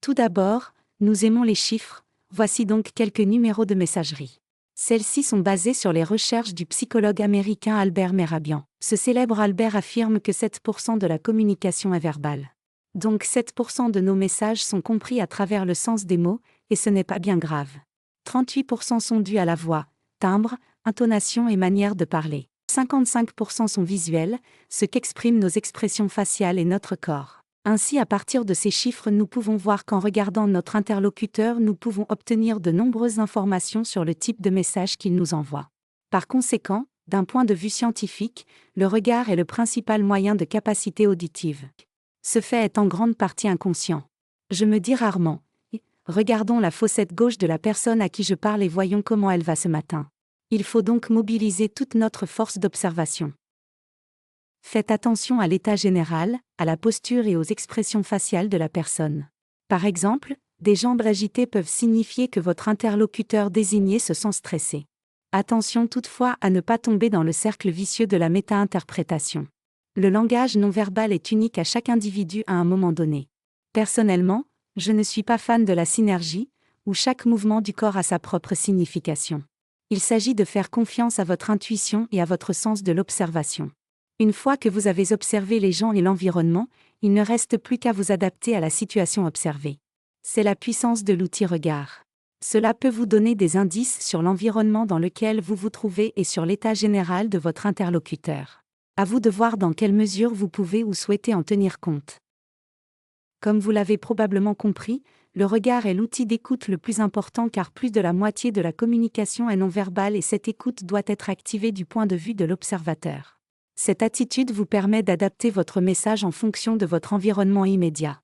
Tout d'abord, nous aimons les chiffres, voici donc quelques numéros de messagerie. Celles-ci sont basées sur les recherches du psychologue américain Albert Mehrabian. Ce célèbre Albert affirme que 7% de la communication est verbale. Donc 7% de nos messages sont compris à travers le sens des mots, et ce n'est pas bien grave. 38% sont dus à la voix, timbre, intonation et manière de parler. 55% sont visuels, ce qu'expriment nos expressions faciales et notre corps. Ainsi, à partir de ces chiffres, nous pouvons voir qu'en regardant notre interlocuteur, nous pouvons obtenir de nombreuses informations sur le type de message qu'il nous envoie. Par conséquent, d'un point de vue scientifique, le regard est le principal moyen de capacité auditive. Ce fait est en grande partie inconscient. Je me dis rarement « Regardons la fossette gauche de la personne à qui je parle et voyons comment elle va ce matin ». Il faut donc mobiliser toute notre force d'observation. Faites attention à l'état général, à la posture et aux expressions faciales de la personne. Par exemple, des jambes agitées peuvent signifier que votre interlocuteur désigné se sent stressé. Attention toutefois à ne pas tomber dans le cercle vicieux de la méta-interprétation. Le langage non verbal est unique à chaque individu à un moment donné. Personnellement, je ne suis pas fan de la synergie, où chaque mouvement du corps a sa propre signification. Il s'agit de faire confiance à votre intuition et à votre sens de l'observation. Une fois que vous avez observé les gens et l'environnement, il ne reste plus qu'à vous adapter à la situation observée. C'est la puissance de l'outil regard. Cela peut vous donner des indices sur l'environnement dans lequel vous vous trouvez et sur l'état général de votre interlocuteur. À vous de voir dans quelle mesure vous pouvez ou souhaitez en tenir compte. Comme vous l'avez probablement compris, le regard est l'outil d'écoute le plus important car plus de la moitié de la communication est non verbale et cette écoute doit être activée du point de vue de l'observateur. Cette attitude vous permet d'adapter votre message en fonction de votre environnement immédiat.